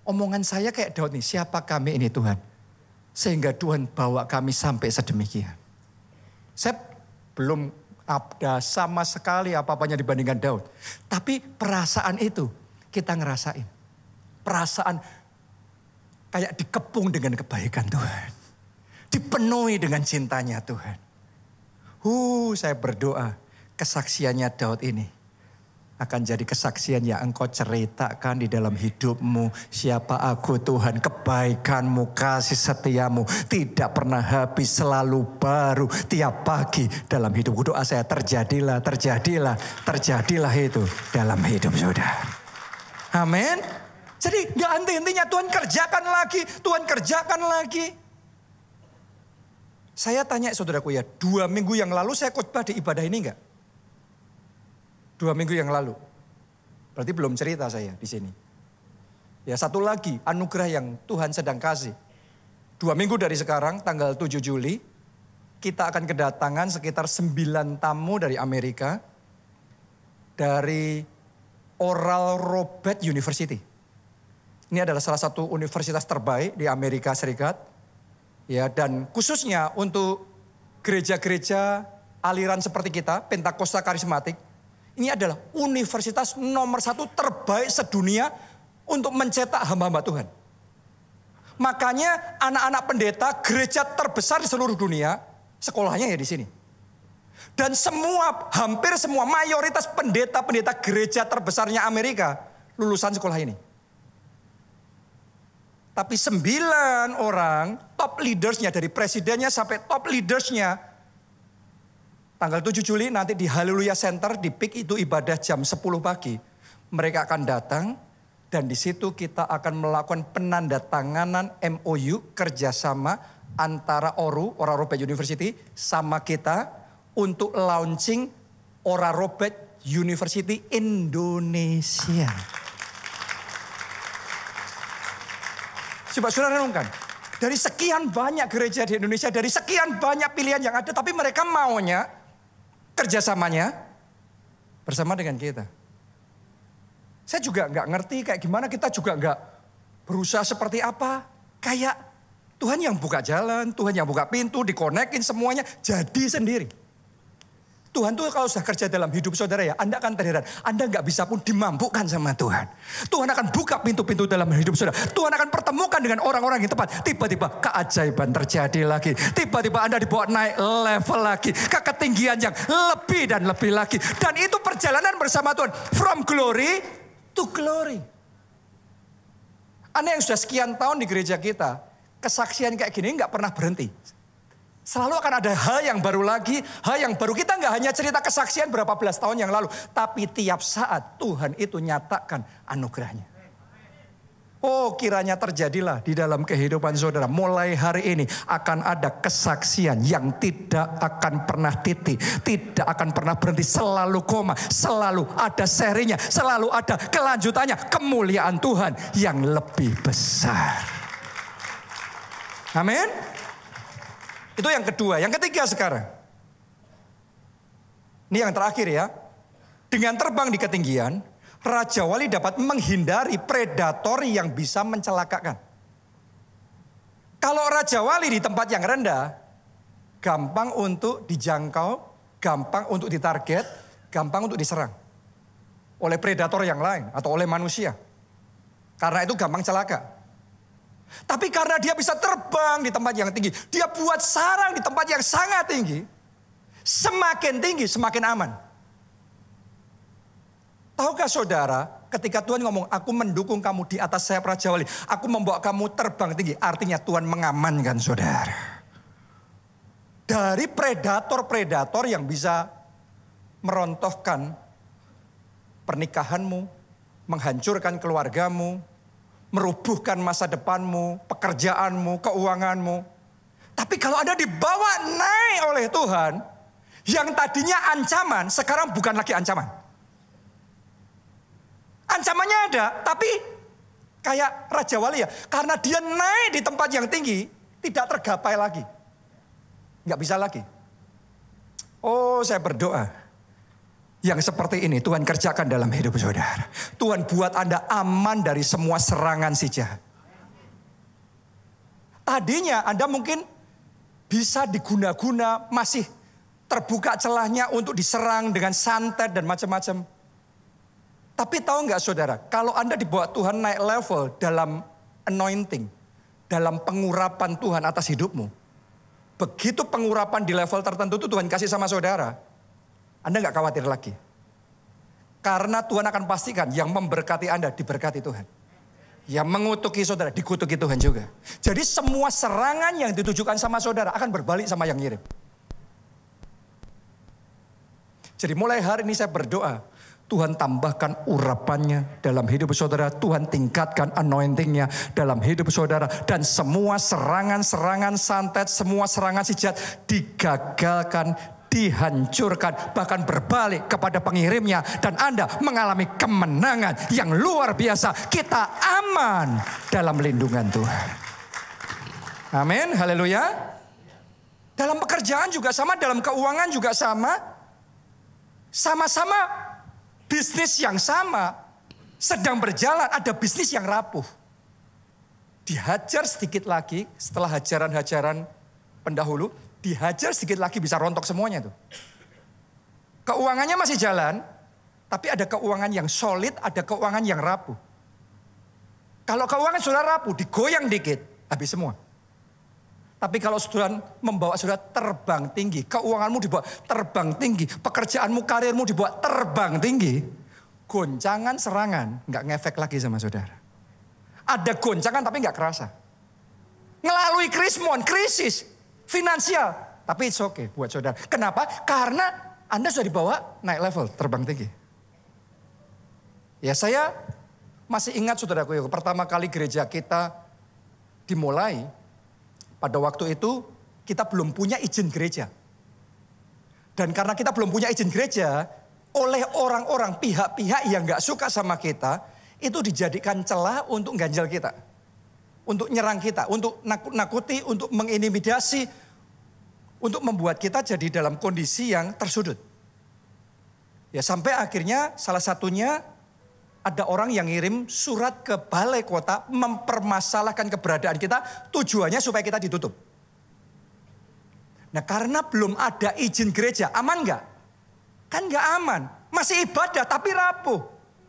Omongan saya kayak Daud nih, siapa kami ini Tuhan? Sehingga Tuhan bawa kami sampai sedemikian. Saya belum ada sama sekali apa-apanya dibandingkan Daud. Tapi perasaan itu kita ngerasain. Perasaan kayak dikepung dengan kebaikan Tuhan. Dipenuhi dengan cintanya Tuhan. Saya berdoa kesaksiannya Daud ini akan jadi kesaksian yang engkau ceritakan di dalam hidupmu. Siapa aku Tuhan, kebaikanmu, kasih setiamu tidak pernah habis, selalu baru tiap pagi dalam hidupku. Doa saya terjadilah itu dalam hidup saudara. Amin. Jadi gak henti-hentinya Tuhan kerjakan lagi. Saya tanya saudaraku ya, 2 minggu yang lalu saya khotbah di ibadah ini enggak? 2 minggu yang lalu. Berarti belum cerita saya di sini. Ya satu lagi anugerah yang Tuhan sedang kasih. 2 minggu dari sekarang tanggal 7 Juli. Kita akan kedatangan sekitar 9 tamu dari Amerika. Dari Oral Roberts University. Ini adalah salah satu universitas terbaik di Amerika Serikat. Ya, dan khususnya untuk gereja-gereja aliran seperti kita, Pentakosta Karismatik, ini adalah universitas nomor 1 terbaik sedunia untuk mencetak hamba-hamba Tuhan. Makanya anak-anak pendeta gereja terbesar di seluruh dunia, sekolahnya ya di sini. Dan hampir semua mayoritas pendeta-pendeta gereja terbesarnya Amerika lulusan sekolah ini. Tapi 9 orang top leadersnya dari presidennya sampai top leadersnya. Tanggal 7 Juli nanti di Haleluya Center di PIK itu ibadah jam 10 pagi. Mereka akan datang dan di situ kita akan melakukan penandatanganan MOU kerjasama antara Oral Roberts University sama kita untuk launching Oral Roberts University Indonesia. Coba saudara renungkan. Dari sekian banyak gereja di Indonesia, dari sekian banyak pilihan yang ada, tapi mereka maunya kerjasamanya bersama dengan kita. Saya juga nggak ngerti kayak gimana, kita juga nggak berusaha seperti apa. Kayak Tuhan yang buka jalan, Tuhan yang buka pintu, dikonekin semuanya, jadi sendiri. Tuhan tuh kalau sudah kerja dalam hidup saudara ya, Anda akan terheran. Anda nggak bisa pun dimampukan sama Tuhan. Tuhan akan buka pintu-pintu dalam hidup saudara. Tuhan akan pertemukan dengan orang-orang yang tepat. Tiba-tiba keajaiban terjadi lagi. Tiba-tiba Anda dibawa naik level lagi. Ke ketinggian yang lebih dan lebih lagi. Dan itu perjalanan bersama Tuhan. From glory to glory. Anda yang sudah sekian tahun di gereja kita, kesaksian kayak gini nggak pernah berhenti. Selalu akan ada hal yang baru lagi, hal yang baru. Kita nggak hanya cerita kesaksian berapa belas tahun yang lalu. Tapi tiap saat Tuhan itu nyatakan anugerahnya. Oh, kiranya terjadilah di dalam kehidupan saudara. Mulai hari ini akan ada kesaksian yang tidak akan pernah titik. Tidak akan pernah berhenti. Selalu koma, selalu ada serinya. Selalu ada kelanjutannya. Kemuliaan Tuhan yang lebih besar. Amin. Itu yang kedua. Yang ketiga sekarang. Ini yang terakhir ya. Dengan terbang di ketinggian, Raja Wali dapat menghindari predator yang bisa mencelakakan. Kalau Raja Wali di tempat yang rendah, gampang untuk dijangkau, gampang untuk ditarget, gampang untuk diserang. Oleh predator yang lain atau oleh manusia. Karena itu gampang celaka. Tapi karena dia bisa terbang di tempat yang tinggi, dia buat sarang di tempat yang sangat tinggi. Semakin tinggi, semakin aman. Tahukah saudara, ketika Tuhan ngomong, aku mendukung kamu di atas sayap Raja Wali, aku membawa kamu terbang tinggi, artinya Tuhan mengamankan saudara. dari predator-predator yang bisa merontohkan pernikahanmu, menghancurkan keluargamu, merubuhkan masa depanmu, pekerjaanmu, keuanganmu. Tapi kalau Anda dibawa naik oleh Tuhan, yang tadinya ancaman, sekarang bukan lagi ancaman. Ancamannya ada, tapi kayak Raja Wali ya, karena dia naik di tempat yang tinggi, tidak tergapai lagi. Nggak bisa lagi. Oh, saya berdoa. Yang seperti ini Tuhan kerjakan dalam hidup saudara. Tuhan buat Anda aman dari semua serangan si jahat. Tadinya Anda mungkin bisa diguna-guna, masih terbuka celahnya untuk diserang dengan santet dan macam-macam. Tapi tahu nggak saudara, kalau Anda dibawa Tuhan naik level dalam anointing, dalam pengurapan Tuhan atas hidupmu. Begitu pengurapan di level tertentu itu Tuhan kasih sama saudara, Anda nggak khawatir lagi. Karena Tuhan akan pastikan yang memberkati Anda diberkati Tuhan. Yang mengutuki saudara dikutuki Tuhan juga. Jadi semua serangan yang ditujukan sama saudara akan berbalik sama yang ngirim. Jadi mulai hari ini saya berdoa, Tuhan tambahkan urapannya dalam hidup saudara. Tuhan tingkatkan anointingnya dalam hidup saudara. Dan semua serangan-serangan santet, semua serangan si jahat digagalkan, dihancurkan, bahkan berbalik kepada pengirimnya. Dan Anda mengalami kemenangan yang luar biasa. Kita aman dalam lindungan Tuhan. Amin, haleluya. Dalam pekerjaan juga sama, dalam keuangan juga sama. Sama-sama bisnis yang sama, sedang berjalan, ada bisnis yang rapuh. Dihajar sedikit lagi, setelah hajaran-hajaran pendahulu, dihajar sedikit lagi bisa rontok semuanya tuh. Keuangannya masih jalan, tapi ada keuangan yang solid, ada keuangan yang rapuh. Kalau keuangan sudah rapuh, digoyang dikit, habis semua. Tapi kalau Tuhan membawa saudara terbang tinggi, keuanganmu dibawa terbang tinggi, pekerjaanmu, karirmu dibawa terbang tinggi, goncangan serangan nggak ngefek lagi sama saudara. Ada goncangan tapi nggak kerasa. Melalui krisis finansial, tapi it's okay buat saudara. Kenapa? Karena Anda sudah dibawa naik level, terbang tinggi. Ya saya masih ingat saudaraku, pertama kali gereja kita dimulai. Pada waktu itu kita belum punya izin gereja. Dan karena kita belum punya izin gereja, oleh orang-orang pihak-pihak yang gak suka sama kita, itu dijadikan celah untuk ganjal kita. Untuk nyerang kita, untuk nakut-nakuti, untuk mengintimidasi, untuk membuat kita jadi dalam kondisi yang tersudut. Ya sampai akhirnya salah satunya ada orang yang ngirim surat ke balai kota mempermasalahkan keberadaan kita, tujuannya supaya kita ditutup. Nah karena belum ada izin gereja, aman nggak? Kan nggak aman, masih ibadah tapi rapuh,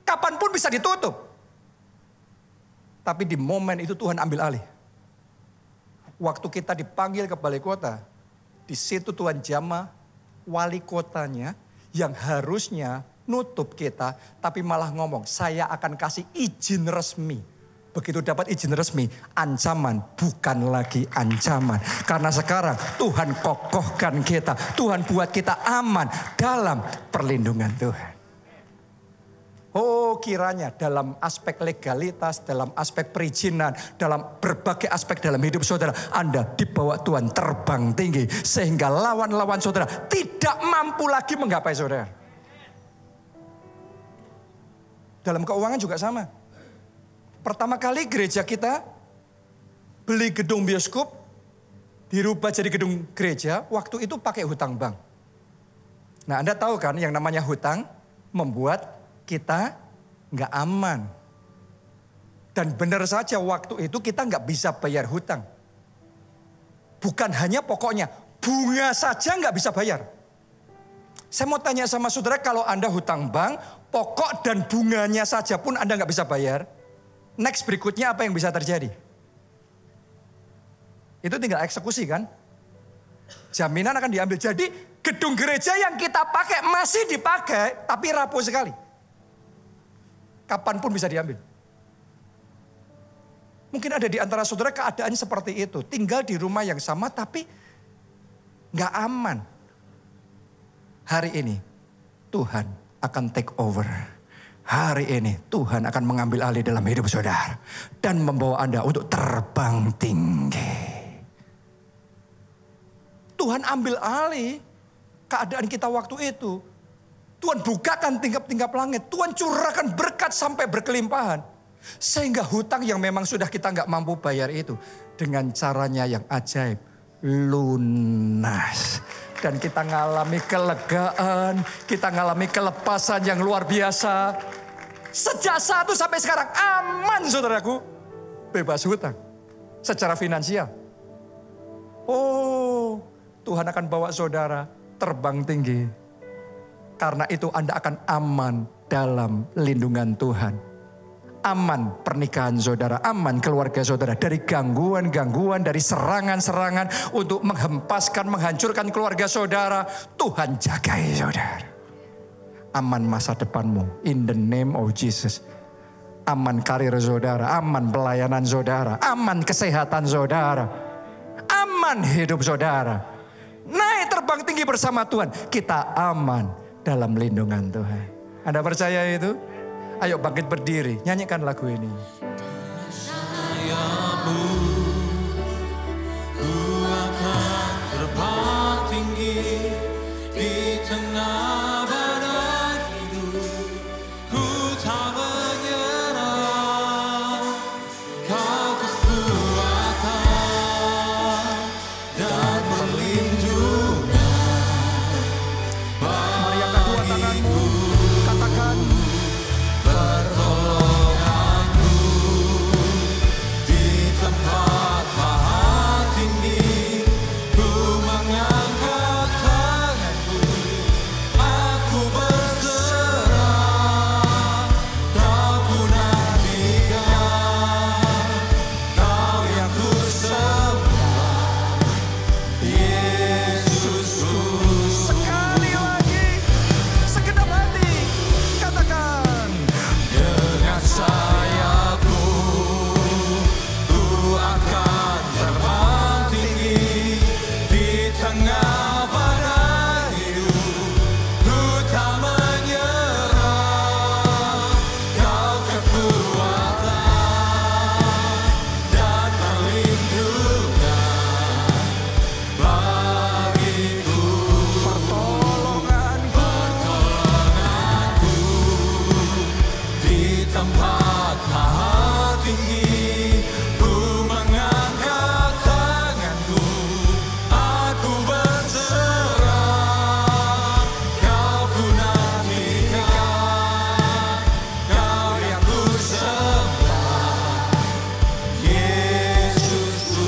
kapanpun bisa ditutup. Tapi di momen itu Tuhan ambil alih. Waktu kita dipanggil ke balai kota, di situ Tuhan jamah wali kotanya yang harusnya nutup kita, tapi malah ngomong, saya akan kasih izin resmi. Begitu dapat izin resmi, ancaman bukan lagi ancaman. Karena sekarang Tuhan kokohkan kita, Tuhan buat kita aman dalam perlindungan Tuhan. Oh kiranya dalam aspek legalitas, dalam aspek perizinan, dalam berbagai aspek dalam hidup saudara, Anda dibawa Tuhan terbang tinggi. Sehingga lawan-lawan saudara tidak mampu lagi menggapai saudara. Dalam keuangan juga sama. Pertama kali gereja kita beli gedung bioskop, dirubah jadi gedung gereja, waktu itu pakai hutang bank. Nah Anda tahu kan yang namanya hutang membuat kita nggak aman. Dan benar saja waktu itu kita nggak bisa bayar hutang. Bukan hanya pokoknya, bunga saja nggak bisa bayar. Saya mau tanya sama saudara, kalau Anda hutang bank, pokok dan bunganya saja pun Anda nggak bisa bayar. Next berikutnya apa yang bisa terjadi? Itu tinggal eksekusi kan? Jaminan akan diambil. Jadi gedung gereja yang kita pakai masih dipakai, tapi rapuh sekali. Kapanpun bisa diambil. Mungkin ada di antara saudara keadaan seperti itu. Tinggal di rumah yang sama tapi nggak aman. Hari ini Tuhan akan take over. Hari ini Tuhan akan mengambil alih dalam hidup saudara. Dan membawa Anda untuk terbang tinggi. Tuhan ambil alih keadaan kita waktu itu. Tuhan bukakan tingkap-tingkap langit. Tuhan curahkan berkat sampai berkelimpahan. Sehingga hutang yang memang sudah kita nggak mampu bayar itu. Dengan caranya yang ajaib. Lunas. Dan kita ngalami kelegaan, kita ngalami kelepasan yang luar biasa. Sejak saat itu sampai sekarang aman saudaraku. Bebas hutang secara finansial. Oh, Tuhan akan bawa saudara terbang tinggi. Karena itu Anda akan aman dalam lindungan Tuhan. Aman pernikahan saudara, aman keluarga saudara dari gangguan-gangguan, dari serangan-serangan untuk menghempaskan, menghancurkan keluarga saudara. Tuhan jagai saudara. Aman masa depanmu in the name of Jesus. Aman karir saudara, aman pelayanan saudara, aman kesehatan saudara, aman hidup saudara. Naik terbang tinggi bersama Tuhan, kita aman dalam lindungan Tuhan. Anda percaya itu? Ayo bangkit berdiri, nyanyikan lagu ini. Sayamu, ku akan terbang tinggi di tengah badai hidup. Ku tak menyerah, kau kekuatan dan perlindungan. Mari angkat dua tanganmu, katakan. Pertolonganku di tempat maha tinggi, ku mengangkat tanganku, aku berserah, kau ku nantikan, kau yang ku sembah, Yesusku. Sekali lagi, segenap hati, katakan. Dengan sayapku, ku akan terbang tinggi di tengah badai hidup. Ku tak menyerah, kau kekuatan dan perlindungan bagiku. Pertolonganku di tempat maha tinggi, ku mengangkat tanganku, aku berserah, kau ku nantikan, kau yang ku sembah, Yesusku,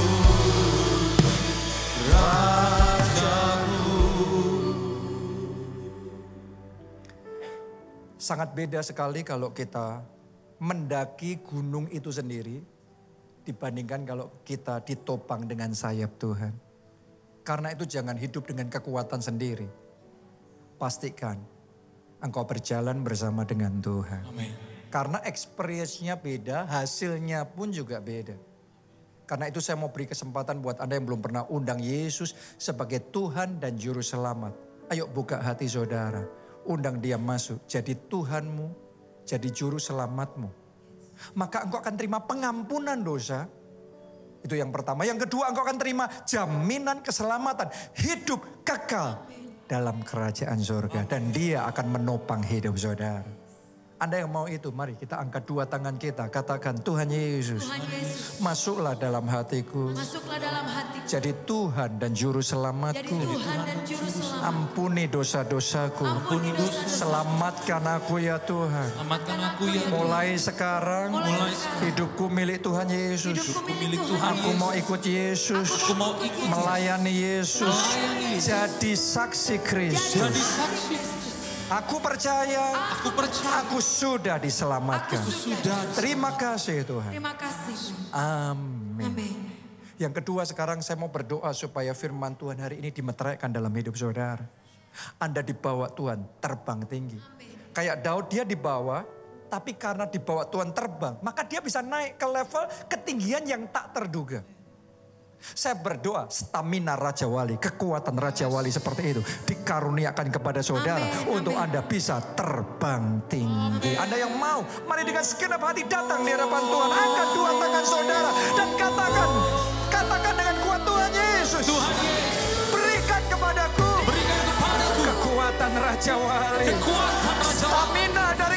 Rajaku. Sangat beda sekali kalau kita mendaki gunung itu sendiri dibandingkan kalau kita ditopang dengan sayap Tuhan. Karena itu jangan hidup dengan kekuatan sendiri. Pastikan engkau berjalan bersama dengan Tuhan. Amin. Karena experience-nya beda, hasilnya pun juga beda. Karena itu saya mau beri kesempatan buat Anda yang belum pernah undang Yesus sebagai Tuhan dan Juru Selamat. Ayo buka hati saudara, undang dia masuk jadi Tuhanmu, jadi Juru Selamatmu. Maka engkau akan terima pengampunan dosa. Itu yang pertama. Yang kedua, engkau akan terima jaminan keselamatan. Hidup kekal dalam kerajaan surga. Dan dia akan menopang hidup saudara. Anda yang mau itu, mari kita angkat dua tangan kita. Katakan, Tuhan Yesus, Tuhan Yesus, masuklah dalam hatiku. masuklah dalam hatiku. Jadi Tuhan dan Juru Jadi Selamatku. Tuhan dan Juru Selamat. Ampuni dosa-dosaku. Ampuni dosa-dosa. Selamatkan aku ya Tuhan. Selamatkan aku ya Tuhan. Mulai sekarang, Mulai sekarang, hidupku milik Tuhan Yesus. hidupku milik milik Tuhan Tuhan Aku Yesus. mau ikut Yesus. Aku mau ikut Melayani Yesus. Melayani Yesus. Jadi saksi jadi Kristus. saksi. Aku percaya. Aku percaya Aku sudah diselamatkan. aku sudah. Terima kasih Tuhan. Terima kasih. Amin. Amin. Yang kedua, sekarang saya mau berdoa supaya firman Tuhan hari ini dimeteraikan dalam hidup saudara. Anda dibawa Tuhan terbang tinggi. Kayak Daud, dia dibawa, tapi karena dibawa Tuhan terbang, maka dia bisa naik ke level ketinggian yang tak terduga. Saya berdoa stamina Raja Wali, kekuatan Raja Wali seperti itu dikaruniakan kepada saudara untuk Anda bisa terbang tinggi. Anda yang mau, mari dengan segenap hati datang di hadapan Tuhan. Angkat dua tangan saudara dan katakan dengan kuat, Tuhan Yesus, Tuhan Yesus, berikan kepadaku berikan kepadaku kekuatan Raja Wali, kekuatan Raja Wali, stamina dalam